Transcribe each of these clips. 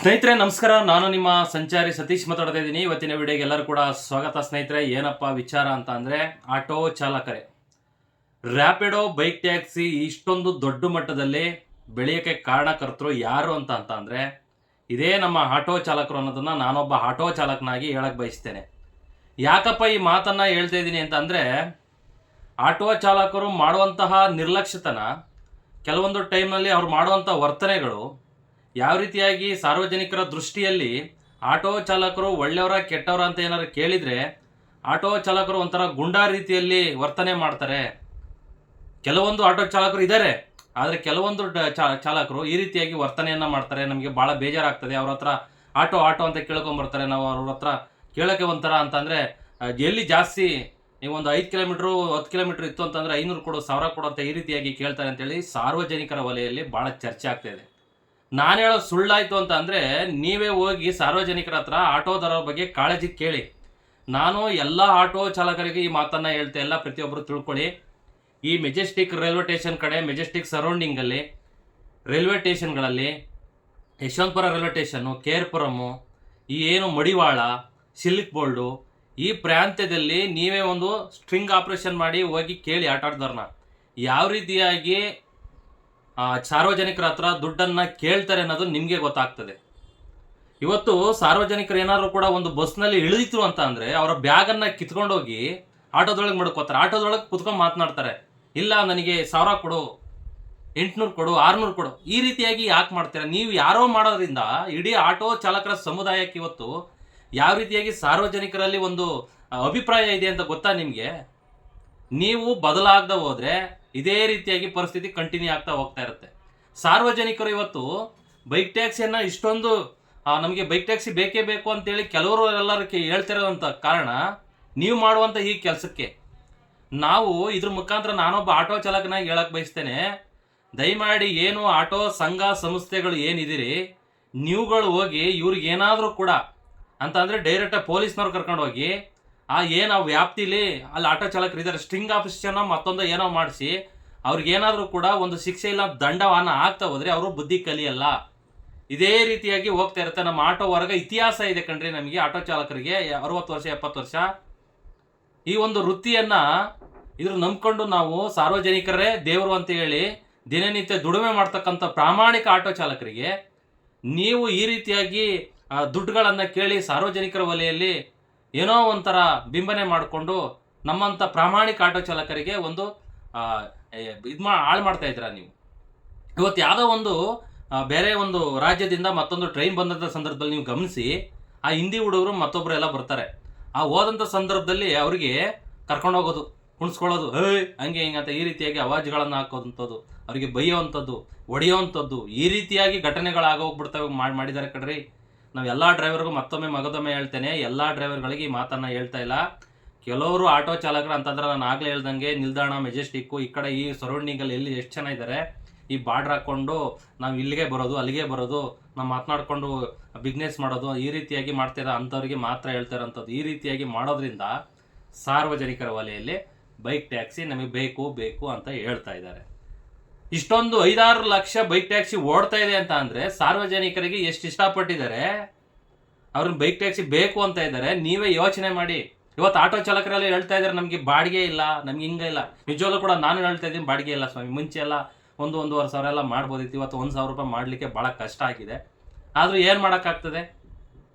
ಸ್ನೇಹಿತರೆ ನಮಸ್ಕಾರ. ನಾನು ನಿಮ್ಮ ಸಂಚಾರಿ ಸತೀಶ್ ಮಾತಾಡ್ತಾ ಇದ್ದೀನಿ. ಇವತ್ತಿನ ವಿಡಿಯೋಗೆ ಎಲ್ಲರೂ ಕೂಡ ಸ್ವಾಗತ. ಸ್ನೇಹಿತರೆ, ಏನಪ್ಪ ವಿಚಾರ ಅಂತ ಅಂದರೆ, ಆಟೋ ಚಾಲಕರೇ, ರ್ಯಾಪಿಡೋ, ಬೈಕ್ ಟ್ಯಾಕ್ಸಿ ಇಷ್ಟೊಂದು ದೊಡ್ಡ ಮಟ್ಟದಲ್ಲಿ ಬೆಳೆಯೋಕ್ಕೆ ಕಾರಣಕರ್ತರು ಯಾರು ಅಂತ ಅಂದರೆ ಇದೇ ನಮ್ಮ ಆಟೋ ಚಾಲಕರು ಅನ್ನೋದನ್ನು ನಾನೊಬ್ಬ ಆಟೋ ಚಾಲಕನಾಗಿ ಹೇಳಕ್ಕೆ ಬಯಸ್ತೇನೆ. ಯಾಕಪ್ಪ ಈ ಮಾತನ್ನು ಹೇಳ್ತಾ ಇದ್ದೀನಿ ಅಂತ ಅಂದರೆ, ಆಟೋ ಚಾಲಕರು ಮಾಡುವಂತಹ ನಿರ್ಲಕ್ಷ್ಯತನ, ಕೆಲವೊಂದು ಟೈಮ್ನಲ್ಲಿ ಅವ್ರು ಮಾಡುವಂಥ ವರ್ತನೆಗಳು ಯಾವ ರೀತಿಯಾಗಿ ಸಾರ್ವಜನಿಕರ ದೃಷ್ಟಿಯಲ್ಲಿ ಆಟೋ ಚಾಲಕರು ಒಳ್ಳೆಯವರ ಕೆಟ್ಟವರ ಅಂತ ಏನಾದ್ರು ಕೇಳಿದರೆ, ಆಟೋ ಚಾಲಕರು ಒಂಥರ ಗುಂಡಾ ರೀತಿಯಲ್ಲಿ ವರ್ತನೆ ಮಾಡ್ತಾರೆ. ಕೆಲವೊಂದು ಆಟೋ ಚಾಲಕರು ಇದ್ದಾರೆ, ಆದರೆ ಕೆಲವೊಂದು ಚಾಲಕರು ಈ ರೀತಿಯಾಗಿ ವರ್ತನೆಯನ್ನು ಮಾಡ್ತಾರೆ. ನಮಗೆ ಭಾಳ ಬೇಜಾರಾಗ್ತದೆ. ಅವ್ರ ಹತ್ರ ಆಟೋ ಅಂತ ಕೇಳ್ಕೊಂಬರ್ತಾರೆ. ನಾವು ಅವ್ರ ಹತ್ರ ಕೇಳೋಕ್ಕೆ ಒಂಥರ ಅಂತಂದರೆ, ಎಲ್ಲಿ ಜಾಸ್ತಿ ನೀವು ಒಂದು 5 ಕಿಲೋಮೀಟ್ರು 10 ಕಿಲೋಮೀಟ್ರ್ ಇತ್ತು ಅಂತಂದರೆ 500 ಕೊಡು, 1000 ಕೊಡು ಅಂತ ಈ ರೀತಿಯಾಗಿ ಕೇಳ್ತಾರೆ ಅಂತೇಳಿ ಸಾರ್ವಜನಿಕರ ವಲಯದಲ್ಲಿ ಭಾಳ ಚರ್ಚೆ ಆಗ್ತಾಯಿದೆ. ನಾನು ಹೇಳೋದು ಸುಳ್ಳಾಯಿತು ಅಂತ ಅಂದರೆ, ನೀವೇ ಹೋಗಿ ಸಾರ್ವಜನಿಕರ ಹತ್ರ ಆಟೋದವರ ಬಗ್ಗೆ ಕಾಳಜಿ ಕೇಳಿ. ನಾನು ಎಲ್ಲ ಆಟೋ ಚಾಲಕರಿಗೆ ಈ ಮಾತನ್ನು ಹೇಳ್ತಾ ಇಲ್ಲ, ಪ್ರತಿಯೊಬ್ಬರು ತಿಳ್ಕೊಳ್ಳಿ. ಈ ಮೆಜೆಸ್ಟಿಕ್ ರೈಲ್ವೆ ಸ್ಟೇಷನ್ ಕಡೆ, ಮೆಜೆಸ್ಟಿಕ್ ಸರೌಂಡಿಂಗಲ್ಲಿ ರೈಲ್ವೆ ಸ್ಟೇಷನ್ಗಳಲ್ಲಿ, ಯಶವಂತಪುರ ರೈಲ್ವೆ ಸ್ಟೇಷನ್ನು, ಕೇರ್ಪುರಮ್ಮು, ಈ ಏನು ಮಡಿವಾಳ, ಸಿಲ್ಕ್ ಬೋಲ್ಡು, ಈ ಪ್ರಾಂತ್ಯದಲ್ಲಿ ನೀವೇ ಒಂದು ಸ್ಟ್ರಿಂಗ್ ಆಪರೇಷನ್ ಮಾಡಿ ಹೋಗಿ ಕೇಳಿ ಆಟೋದವ್ರನ್ನ ಯಾವ ರೀತಿಯಾಗಿ ಸಾರ್ವಜನಿಕರ ಹತ್ರ ದುಡ್ಡನ್ನು ಕೇಳ್ತಾರೆ ಅನ್ನೋದು ನಿಮಗೆ ಗೊತ್ತಾಗ್ತದೆ. ಇವತ್ತು ಸಾರ್ವಜನಿಕರು ಏನಾದರೂ ಕೂಡ ಒಂದು ಬಸ್ನಲ್ಲಿ ಇಳಿದಿತ್ತು ಅಂತ ಅಂದರೆ, ಅವರ ಬ್ಯಾಗನ್ನು ಕಿತ್ಕೊಂಡೋಗಿ ಆಟೋದೊಳಗೆ ಮಡ್ಕೋತಾರೆ. ಆಟೋದೊಳಗೆ ಕುತ್ಕೊಂಡು ಮಾತನಾಡ್ತಾರೆ, ಇಲ್ಲ ನನಗೆ 1000 ಕೊಡು, 800 ಕೊಡು, 600 ಕೊಡು. ಈ ರೀತಿಯಾಗಿ ಯಾಕೆ ಮಾಡ್ತೀರಾ? ನೀವು ಯಾರೋ ಮಾಡೋದ್ರಿಂದ ಇಡೀ ಆಟೋ ಚಾಲಕರ ಸಮುದಾಯಕ್ಕೆ ಇವತ್ತು ಯಾವ ರೀತಿಯಾಗಿ ಸಾರ್ವಜನಿಕರಲ್ಲಿ ಒಂದು ಅಭಿಪ್ರಾಯ ಇದೆ ಅಂತ ಗೊತ್ತಾ ನಿಮಗೆ? ನೀವು ಬದಲಾಗದೆ ಹೋದರೆ ಇದೇ ರೀತಿಯಾಗಿ ಪರಿಸ್ಥಿತಿ ಕಂಟಿನ್ಯೂ ಆಗ್ತಾ ಹೋಗ್ತಾ ಇರುತ್ತೆ. ಸಾರ್ವಜನಿಕರು ಇವತ್ತು ಬೈಕ್ ಟ್ಯಾಕ್ಸಿಯನ್ನು ಇಷ್ಟೊಂದು ನಮಗೆ ಬೈಕ್ ಟ್ಯಾಕ್ಸಿ ಬೇಕೇ ಬೇಕು ಅಂತೇಳಿ ಕೆಲವರು ಎಲ್ಲರೂ ಹೇಳ್ತಿರೋದಂಥ ಕಾರಣ ನೀವು ಮಾಡುವಂಥ ಈ ಕೆಲಸಕ್ಕೆ. ನಾವು ಇದ್ರ ಮುಖಾಂತರ ನಾನೊಬ್ಬ ಆಟೋ ಚಾಲಕನಾಗಿ ಹೇಳಕ್ಕೆ ಬಯಸ್ತೇನೆ, ದಯಮಾಡಿ ಏನು ಆಟೋ ಸಂಘ ಸಂಸ್ಥೆಗಳು ಏನಿದ್ದೀರಿ, ನೀವುಗಳು ಹೋಗಿ ಇವ್ರಿಗೆ ಏನಾದರೂ ಕೂಡ ಅಂತ ಅಂದರೆ ಡೈರೆಕ್ಟಾಗಿ ಪೊಲೀಸ್ನವ್ರು ಕರ್ಕೊಂಡು ಹೋಗಿ ಏನು ವ್ಯಾಪ್ತಿಲಿ ಅಲ್ಲಿ ಆಟೋ ಚಾಲಕರು ಇದ್ದಾರೆ, ಸ್ಟ್ರಿಂಗ್ ಆಪರೇಷನ್ ಮತ್ತೊಂದು ಏನೋ ಮಾಡಿಸಿ ಅವ್ರಿಗೇನಾದರೂ ಕೂಡ ಒಂದು ಶಿಕ್ಷೆ ಇಲ್ಲ ದಂಡವನ್ನು ಆಗ್ತಾ ಹೋದರೆ ಅವರು ಬುದ್ಧಿ ಕಲಿಯಲ್ಲ. ಇದೇ ರೀತಿಯಾಗಿ ಹೋಗ್ತಾ ಇರುತ್ತೆ. ನಮ್ಮ ಆಟೋ ವರ್ಗ ಇತಿಹಾಸ ಇದೆ ಕಣ್ರಿ. ನಮಗೆ ಆಟೋ ಚಾಲಕರಿಗೆ 60 ವರ್ಷ 70 ವರ್ಷ ಈ ಒಂದು ವೃತ್ತಿಯನ್ನು ಇದ್ರ ನಂಬ್ಕೊಂಡು ನಾವು ಸಾರ್ವಜನಿಕರೇ ದೇವರು ಅಂತ ಹೇಳಿ ದಿನನಿತ್ಯ ದುಡಿಮೆ ಮಾಡ್ತಕ್ಕಂಥ ಪ್ರಾಮಾಣಿಕ ಆಟೋ ಚಾಲಕರಿಗೆ ನೀವು ಈ ರೀತಿಯಾಗಿ ದುಡ್ಡುಗಳನ್ನು ಕೇಳಿ ಸಾರ್ವಜನಿಕರ ವಲಯಲ್ಲಿ ಏನೋ ಒಂಥರ ಬಿಂಬನೆ ಮಾಡಿಕೊಂಡು ನಮ್ಮಂಥ ಪ್ರಾಮಾಣಿಕ ಆಟೋ ಚಾಲಕರಿಗೆ ಒಂದು ಹಾಳು ಮಾಡ್ತಾ ಇದ್ದೀರಾ ನೀವು. ಇವತ್ತು ಯಾವುದೋ ಒಂದು ಬೇರೆ ಒಂದು ರಾಜ್ಯದಿಂದ ಮತ್ತೊಂದು ಟ್ರೈನ್ ಬಂದಂಥ ಸಂದರ್ಭದಲ್ಲಿ ನೀವು ಗಮನಿಸಿ, ಆ ಹಿಂದಿ ಹುಡುಗರು ಮತ್ತೊಬ್ಬರು ಎಲ್ಲ ಬರ್ತಾರೆ. ಆ ಹೋದಂಥ ಸಂದರ್ಭದಲ್ಲಿ ಅವರಿಗೆ ಕರ್ಕೊಂಡೋಗೋದು, ಕುಣಿಸ್ಕೊಳ್ಳೋದು, ಹಂಗೆ ಹಿಂಗಂತ ಈ ರೀತಿಯಾಗಿ ಅವಾಜುಗಳನ್ನು ಹಾಕೋದಂಥದ್ದು, ಅವರಿಗೆ ಬೈಯೋವಂಥದ್ದು, ಹೊಡೆಯೋವಂಥದ್ದು, ಈ ರೀತಿಯಾಗಿ ಘಟನೆಗಳಾಗೋಗ್ಬಿಡ್ತವೆ ಮಾಡಿದ್ದಾರೆ ಕಣ್ರಿ. ನಾವು ಎಲ್ಲ ಡ್ರೈವರ್ಗೂ ಮಗದೊಮ್ಮೆ ಹೇಳ್ತೇನೆ, ಎಲ್ಲ ಡ್ರೈವರ್ಗಳಿಗೆ ಈ ಮಾತನ್ನು ಹೇಳ್ತಾ ಇಲ್ಲ. ಕೆಲವರು ಆಟೋ ಚಾಲಕರು ಅಂತಂದ್ರೆ ನಾನು ಆಗಲೇ ಹೇಳ್ದಂಗೆ ನಿಲ್ದಾಣ, ಮೆಜೆಸ್ಟಿಕ್ಕು, ಈ ಕಡೆ ಈ ಸರೌಂಡಿಂಗಲ್ಲಿ ಎಲ್ಲಿ ಎಷ್ಟು ಜನ ಇದ್ದಾರೆ, ಈ ಬಾರ್ಡ್ರ್ ಹಾಕ್ಕೊಂಡು ನಾವು ಇಲ್ಲಿಗೆ ಬರೋದು ಅಲ್ಲಿಗೆ ಬರೋದು, ನಾವು ಮಾತನಾಡಿಕೊಂಡು ಬಿಸ್ನೆಸ್ ಮಾಡೋದು, ಈ ರೀತಿಯಾಗಿ ಮಾಡ್ತಿರೋ ಅಂಥವ್ರಿಗೆ ಮಾತ್ರ ಹೇಳ್ತಾ ಇರೋಂಥದ್ದು. ಈ ರೀತಿಯಾಗಿ ಮಾಡೋದ್ರಿಂದ ಸಾರ್ವಜನಿಕರ ವಲಯಲ್ಲಿ ಬೈಕ್ ಟ್ಯಾಕ್ಸಿ ನಮಗೆ ಬೇಕು ಅಂತ ಹೇಳ್ತಾ ಇದ್ದಾರೆ. ಇಷ್ಟೊಂದು 5-6 ಲಕ್ಷ ಬೈಕ್ ಟ್ಯಾಕ್ಸಿ ಓಡ್ತಾ ಇದೆ ಅಂತ ಅಂದರೆ ಸಾರ್ವಜನಿಕರಿಗೆ ಎಷ್ಟು ಇಷ್ಟಪಟ್ಟಿದ್ದಾರೆ, ಅವ್ರನ್ನ ಬೈಕ್ ಟ್ಯಾಕ್ಸಿ ಬೇಕು ಅಂತ ಇದ್ದಾರೆ. ನೀವೇ ಯೋಚನೆ ಮಾಡಿ. ಇವತ್ತು ಆಟೋ ಚಾಲಕರೆಲ್ಲ ಹೇಳ್ತಾ ಇದ್ದಾರೆ, ನಮಗೆ ಬಾಡಿಗೆ ಇಲ್ಲ, ನಮ್ಗೆ ಹಿಂಗೆ ಇಲ್ಲ. ನಿಜವಾಗ್ಲೂ ಕೂಡ ನಾನು ಹೇಳ್ತಾ ಇದ್ದೀನಿ, ಬಾಡಿಗೆ ಇಲ್ಲ ಸ್ವಾಮಿ. ಮುಂಚೆ ಎಲ್ಲ 1-1.5 ಸಾವಿರ ಎಲ್ಲ ಮಾಡ್ಬೋದಿತ್ತು. ಇವತ್ತು 1,000 ರೂಪಾಯಿ ಮಾಡಲಿಕ್ಕೆ ಭಾಳ ಕಷ್ಟ ಆಗಿದೆ. ಆದರೂ ಏನು ಮಾಡೋಕ್ಕಾಗ್ತದೆ?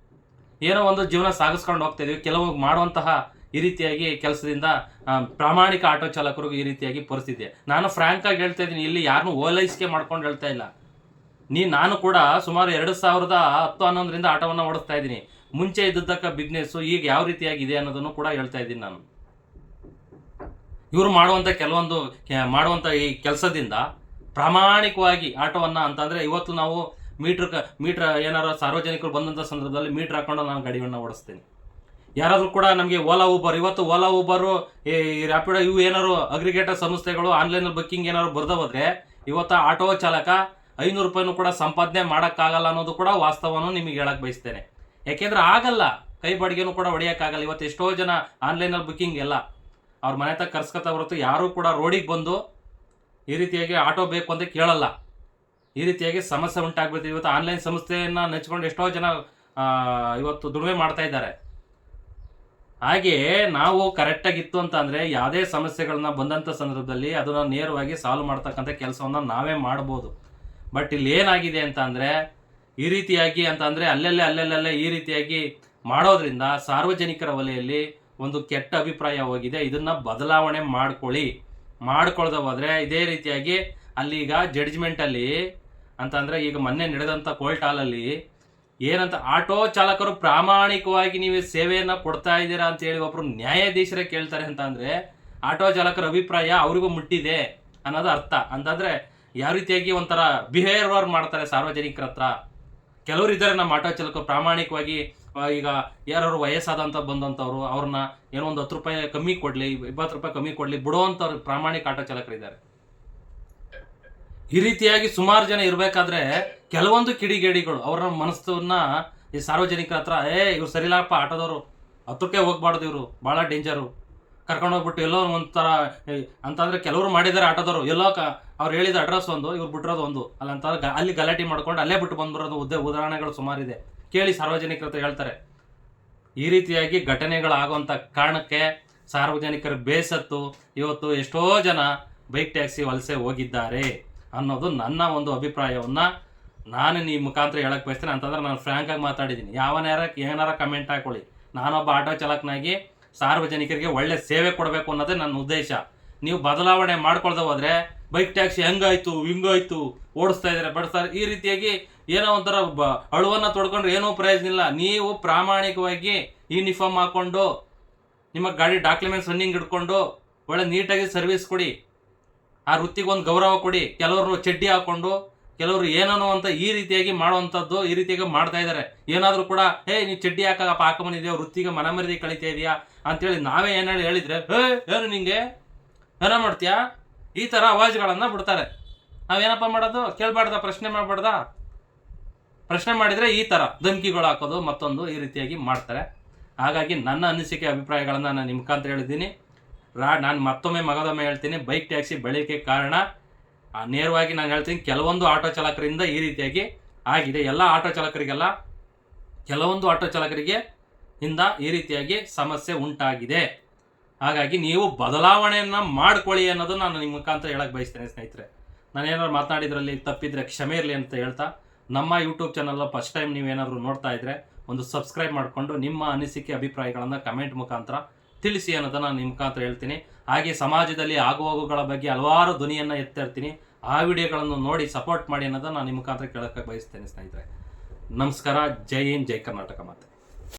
ಏನೋ ಒಂದು ಜೀವನ ಸಾಗಿಸ್ಕೊಂಡು ಹೋಗ್ತಾ ಇದೀವಿ. ಕೆಲವು ಮಾಡುವಂತಹ ಈ ರೀತಿಯಾಗಿ ಕೆಲಸದಿಂದ ಪ್ರಾಮಾಣಿಕ ಆಟೋ ಚಾಲಕರಿಗೂ ಈ ರೀತಿಯಾಗಿ ಪರಿಸ್ಥಿತಿ. ನಾನು ಫ್ರ್ಯಾಂಕಾಗಿ ಹೇಳ್ತಾ ಇದ್ದೀನಿ, ಇಲ್ಲಿ ಯಾರನ್ನೂ ಓಲೈಸಿಕೆ ಮಾಡ್ಕೊಂಡು ಹೇಳ್ತಾ ಇಲ್ಲ. ನಾನು ಕೂಡ ಸುಮಾರು 2010-11ರಿಂದ ಆಟೋವನ್ನು ಓಡಿಸ್ತಾ ಇದ್ದೀನಿ. ಮುಂಚೆ ಇದ್ದಕ್ಕ ಬಿಸ್ನೆಸ್ಸು ಈಗ ಯಾವ ರೀತಿಯಾಗಿದೆ ಅನ್ನೋದನ್ನು ಕೂಡ ಹೇಳ್ತಾ ಇದ್ದೀನಿ ನಾನು. ಇವರು ಮಾಡುವಂಥ ಈ ಕೆಲಸದಿಂದ ಪ್ರಾಮಾಣಿಕವಾಗಿ ಆಟೋವನ್ನು ಅಂತಂದರೆ, ಇವತ್ತು ನಾವು ಮೀಟ್ರ್ ಏನಾರು ಸಾರ್ವಜನಿಕರು ಬಂದಂಥ ಸಂದರ್ಭದಲ್ಲಿ ಮೀಟ್ರ್ ಹಾಕೊಂಡು ನಾನು ಗಾಡಿಯನ್ನು ಓಡಿಸ್ತೀನಿ. ಯಾರಾದರೂ ಕೂಡ ನಮಗೆ ಇವತ್ತು ಓಲಾ ಊಬರು, ಈ ರ್ಯಾಪಿಡೋ, ಇವು ಏನಾರು ಅಗ್ರಿಗೇಟರ್ ಸಂಸ್ಥೆಗಳು ಆನ್ಲೈನಲ್ಲಿ ಬುಕ್ಕಿಂಗ್ ಏನಾದ್ರು ಬರ್ದು ಹೋದರೆ ಇವತ್ತು ಆಟೋ ಚಾಲಕ 500 ರೂಪಾಯಿನೂ ಕೂಡ ಸಂಪಾದನೆ ಮಾಡೋಕ್ಕಾಗಲ್ಲ ಅನ್ನೋದು ಕೂಡ ವಾಸ್ತವವನ್ನು ನಿಮಗೆ ಹೇಳಕ್ಕೆ ಬಯಸ್ತೇನೆ. ಯಾಕೆಂದರೆ ಆಗಲ್ಲ, ಕೈ ಬಾಡಿಗೆನೂ ಕೂಡ ಹೊಡೆಯೋಕ್ಕಾಗಲ್ಲ. ಇವತ್ತು ಎಷ್ಟೋ ಜನ ಆನ್ಲೈನಲ್ಲಿ ಬುಕ್ಕಿಂಗ್ ಎಲ್ಲ ಅವ್ರ ಮನೆ ತಕ್ಕ ಕರ್ಸ್ಕೊತಾ ಹೊರತು ಯಾರೂ ಕೂಡ ರೋಡಿಗೆ ಬಂದು ಈ ರೀತಿಯಾಗಿ ಆಟೋ ಬೇಕು ಅಂತ ಕೇಳಲ್ಲ. ಈ ರೀತಿಯಾಗಿ ಸಮಸ್ಯೆ ಉಂಟಾಗ್ಬಿಡ್ತೀವಿ. ಇವತ್ತು ಆನ್ಲೈನ್ ಸಂಸ್ಥೆಯನ್ನು ನೆಚ್ಕೊಂಡು ಎಷ್ಟೋ ಜನ ಇವತ್ತು ದುಡಿಮೆ ಮಾಡ್ತಾ ಇದ್ದಾರೆ. ಹಾಗೆಯೇ ನಾವು ಕರೆಕ್ಟಾಗಿತ್ತು ಅಂತ ಅಂದರೆ ಯಾವುದೇ ಸಮಸ್ಯೆಗಳನ್ನ ಬಂದಂಥ ಸಂದರ್ಭದಲ್ಲಿ ಅದನ್ನು ನೇರವಾಗಿ ಸಾಲ್ವ್ ಮಾಡ್ತಕ್ಕಂಥ ಕೆಲಸವನ್ನು ನಾವೇ ಮಾಡ್ಬೋದು. ಬಟ್ ಇಲ್ಲಿ ಏನಾಗಿದೆ ಅಂತ ಅಂದರೆ ಈ ರೀತಿಯಾಗಿ ಅಂತ ಅಂದರೆ ಅಲ್ಲೆಲ್ಲೇ ಈ ರೀತಿಯಾಗಿ ಮಾಡೋದ್ರಿಂದ ಸಾರ್ವಜನಿಕರ ವಲಯಲ್ಲಿ ಒಂದು ಕೆಟ್ಟ ಅಭಿಪ್ರಾಯ ಹೋಗಿದೆ. ಇದನ್ನು ಬದಲಾವಣೆ ಮಾಡ್ಕೊಳ್ದೆ ಹೋದರೆ ಇದೇ ರೀತಿಯಾಗಿ ಅಲ್ಲಿ ಈಗ ಜಡ್ಜ್ಮೆಂಟಲ್ಲಿ ಅಂತಂದರೆ ಈಗ ಮೊನ್ನೆ ನಡೆದಂಥ ಕೋರ್ಟ್ ಹಾಲಲ್ಲಿ ಏನಂತ ಆಟೋ ಚಾಲಕರು ಪ್ರಾಮಾಣಿಕವಾಗಿ ನೀವು ಸೇವೆಯನ್ನು ಕೊಡ್ತಾ ಇದ್ದೀರಾ ಅಂತ ಹೇಳಿ ಒಬ್ಬರು ನ್ಯಾಯಾಧೀಶರೇ ಕೇಳ್ತಾರೆ ಅಂತ ಅಂದರೆ ಆಟೋ ಚಾಲಕರ ಅಭಿಪ್ರಾಯ ಅವರಿಗೂ ಮುಟ್ಟಿದೆ ಅನ್ನೋದು ಅರ್ಥ. ಅಂತಂದರೆ ಯಾವ ರೀತಿಯಾಗಿ ಒಂಥರ ಬಿಹೇವಿಯರ್ ಮಾಡ್ತಾರೆ ಸಾರ್ವಜನಿಕರ ಹತ್ರ. ಕೆಲವರು ಇದ್ದಾರೆ ನಮ್ಮ ಆಟೋ ಚಾಲಕರು ಪ್ರಾಮಾಣಿಕವಾಗಿ, ಈಗ ಯಾರು ವಯಸ್ಸಾದಂಥ ಬಂದಂಥವ್ರು ಅವ್ರನ್ನ ಏನೋ ಒಂದು 10 ರೂಪಾಯಿ ಕಮ್ಮಿ ಕೊಡಲಿ, 20 ರೂಪಾಯಿ ಕಮ್ಮಿ ಕೊಡಲಿ ಬಿಡುವಂಥವ್ರು ಪ್ರಾಮಾಣಿಕ ಆಟೋ ಚಾಲಕರಿದ್ದಾರೆ. ಈ ರೀತಿಯಾಗಿ ಸುಮಾರು ಜನ ಇರಬೇಕಾದ್ರೆ ಕೆಲವೊಂದು ಕಿಡಿಗೇಡಿಗಳು ಅವರ ಮನಸ್ಸನ್ನ ಈ ಸಾರ್ವಜನಿಕರ ಹತ್ರ ಇವ್ರು ಸರಿಲಪ್ಪ ಆಟೋದವರು 10ಕ್ಕೆ ಹೋಗ್ಬಾರ್ದು, ಇವರು ಭಾಳ ಡೇಂಜರು, ಕರ್ಕೊಂಡು ಹೋಗ್ಬಿಟ್ಟು ಎಲ್ಲೋ ಒಂಥರ ಅಂತಂದರೆ ಕೆಲವರು ಮಾಡಿದ್ದಾರೆ ಆಟೋದವರು. ಎಲ್ಲೋ ಅವ್ರು ಹೇಳಿದ ಅಡ್ರೆಸ್ ಒಂದು, ಇವ್ರು ಬಿಟ್ಟಿರೋದು ಒಂದು, ಅಲ್ಲಂತ ಅಲ್ಲಿ ಗಲಾಟೆ ಮಾಡ್ಕೊಂಡು ಅಲ್ಲೇ ಬಿಟ್ಟು ಬಂದ್ಬರೋದು ಉದಾಹರಣೆಗಳು ಸುಮಾರಿದೆ. ಕೇಳಿ ಸಾರ್ವಜನಿಕರ ಹತ್ರ ಹೇಳ್ತಾರೆ. ಈ ರೀತಿಯಾಗಿ ಘಟನೆಗಳಾಗುವಂಥ ಕಾರಣಕ್ಕೆ ಸಾರ್ವಜನಿಕರ ಬೇಸತ್ತು ಇವತ್ತು ಎಷ್ಟೋ ಜನ ಬೈಕ್ ಟ್ಯಾಕ್ಸಿ ವಲಸೆ ಹೋಗಿದ್ದಾರೆ ಅನ್ನೋದು ನನ್ನ ಒಂದು ಅಭಿಪ್ರಾಯವನ್ನು ನಾನು ಈ ಮುಖಾಂತರ ಹೇಳಕ್ಕೆ ಬಯಸ್ತೇನೆ. ಅಂತಂದ್ರೆ ನಾನು ಫ್ರ್ಯಾಂಕಾಗಿ ಮಾತಾಡಿದ್ದೀನಿ. ಏನಾರ ಕಮೆಂಟ್ ಹಾಕೊಳ್ಳಿ. ನಾನೊಬ್ಬ ಆಟೋ ಚಾಲಕನಾಗಿ ಸಾರ್ವಜನಿಕರಿಗೆ ಒಳ್ಳೆ ಸೇವೆ ಕೊಡಬೇಕು ಅನ್ನೋದೇ ನನ್ನ ಉದ್ದೇಶ. ನೀವು ಬದಲಾವಣೆ ಮಾಡ್ಕೊಳ್ದೆ ಹೋದರೆ ಬೈಕ್ ಟ್ಯಾಕ್ಸಿ ಹೆಂಗಾಯ್ತು ಹಿಂಗಾಯ್ತು ಓಡಿಸ್ತಾ ಇದ್ದಾರೆ ಬಡಿಸ್ತಾರೆ, ಈ ರೀತಿಯಾಗಿ ಏನೋ ಒಂಥರ ಅಳುವನ್ನು ತೊಡ್ಕೊಂಡ್ರೆ ಏನೂ ಪ್ರಯೋಜನ ಇಲ್ಲ. ನೀವು ಪ್ರಾಮಾಣಿಕವಾಗಿ ಯೂನಿಫಾರ್ಮ್ ಹಾಕ್ಕೊಂಡು ನಿಮ್ಮ ಗಾಡಿ ಡಾಕ್ಯುಮೆಂಟ್ಸ್ ರನ್ನಿಂಗ್ ಹಿಡ್ಕೊಂಡು ಒಳ್ಳೆ ನೀಟಾಗಿ ಸರ್ವಿಸ್ ಕೊಡಿ, ಆ ವೃತ್ತಿಗೆ ಒಂದು ಗೌರವ ಕೊಡಿ. ಕೆಲವರು ಚಡ್ಡಿ ಹಾಕ್ಕೊಂಡು ಕೆಲವರು ಏನೋ ಅಂತ ಈ ರೀತಿಯಾಗಿ ಮಾಡುವಂಥದ್ದು ಈ ರೀತಿಯಾಗಿ ಮಾಡ್ತಾ ಇದ್ದಾರೆ. ಏನಾದರೂ ಕೂಡ ನೀವು ಚಡ್ಡಿ ಹಾಕೊಂಬಂದಿದ್ಯಾ, ವೃತ್ತಿಗೆ ಮನಮರ್ಯಾದೆ ಕಳೀತಾ ಇದೆಯಾ ಅಂತೇಳಿ ನಾವೇ ಹೇಳಿದ್ರೆ ಏನು ನಿಂಗೆ ಏನೋ ಮಾಡ್ತೀಯಾ, ಈ ಥರ ಅವಾಜ್ಗಳನ್ನು ಬಿಡ್ತಾರೆ. ನಾವೇನಪ್ಪ ಮಾಡೋದು, ಕೇಳಬಾರ್ದ, ಪ್ರಶ್ನೆ ಮಾಡಬಾರ್ದ? ಪ್ರಶ್ನೆ ಮಾಡಿದರೆ ಈ ಥರ ಧಮಕಿಗಳು ಹಾಕೋದು ಮತ್ತೊಂದು ಈ ರೀತಿಯಾಗಿ ಮಾಡ್ತಾರೆ. ಹಾಗಾಗಿ ನನ್ನ ಅನಿಸಿಕೆ ಅಭಿಪ್ರಾಯಗಳನ್ನು ನಾನು ನಿಮ್ಮ ಮುಖಾಂತರ ಹೇಳಿದ್ದೀನಿ. ನಾನು ಮಗದೊಮ್ಮೆ ಹೇಳ್ತೀನಿ, ಬೈಕ್ ಟ್ಯಾಕ್ಸಿ ಬೆಳೀಲಿಕ್ಕೆ ಕಾರಣ ನೇರವಾಗಿ ನಾನು ಹೇಳ್ತೀನಿ ಕೆಲವೊಂದು ಆಟೋ ಚಾಲಕರಿಂದ ಈ ರೀತಿಯಾಗಿ ಆಗಿದೆ. ಎಲ್ಲ ಆಟೋ ಚಾಲಕರಿಗೆಲ್ಲ ಕೆಲವೊಂದು ಆಟೋ ಚಾಲಕರಿಗೆ ಇಂದ ಈ ರೀತಿಯಾಗಿ ಸಮಸ್ಯೆ ಉಂಟಾಗಿದೆ. ಹಾಗಾಗಿ ನೀವು ಬದಲಾವಣೆಯನ್ನು ಮಾಡ್ಕೊಳ್ಳಿ ಅನ್ನೋದು ನಾನು ನಿಮ್ಮ ಮುಖಾಂತರ ಹೇಳಕ್ಕೆ ಬಯಸ್ತೇನೆ ಸ್ನೇಹಿತರೆ. ನಾನೇನಾದ್ರು ಮಾತನಾಡಿದ್ರಲ್ಲಿ ತಪ್ಪಿದ್ರೆ ಕ್ಷಮೆ ಇರಲಿ ಅಂತ ಹೇಳ್ತಾ, ನಮ್ಮ ಯೂಟ್ಯೂಬ್ ಚಾನಲ್ ಫಸ್ಟ್ ಟೈಮ್ ನೀವೇನಾದರೂ ನೋಡ್ತಾ ಇದ್ದರೆ ಒಂದು ಸಬ್ಸ್ಕ್ರೈಬ್ ಮಾಡಿಕೊಂಡು ನಿಮ್ಮ ಅನಿಸಿಕೆ ಅಭಿಪ್ರಾಯಗಳನ್ನು ಕಮೆಂಟ್ ಮುಖಾಂತರ ತಿಳಿಸಿ ಅನ್ನೋದನ್ನು ನಿಮ್ಮ ಮುಖಾಂತರ ಹೇಳ್ತೀನಿ. ಹಾಗೆ ಸಮಾಜದಲ್ಲಿ ಆಗುಹೋಗುಗಳ ಬಗ್ಗೆ ಹಲವಾರು ಧ್ವನಿಯನ್ನು ಎತ್ತಿರ್ತೀನಿ. ಆ ವಿಡಿಯೋಗಳನ್ನು ನೋಡಿ ಸಪೋರ್ಟ್ ಮಾಡಿ ಅನ್ನೋದನ್ನು ನಾನು ನಿಮ್ಮ ಮುಖಾಂತರ ಕೇಳೋಕ್ಕೆ ಬಯಸ್ತೇನೆ ಸ್ನೇಹಿತರೆ. ನಮಸ್ಕಾರ. ಜೈ ಹಿಂದ್, ಜೈ ಕರ್ನಾಟಕ ಮಾತೆ.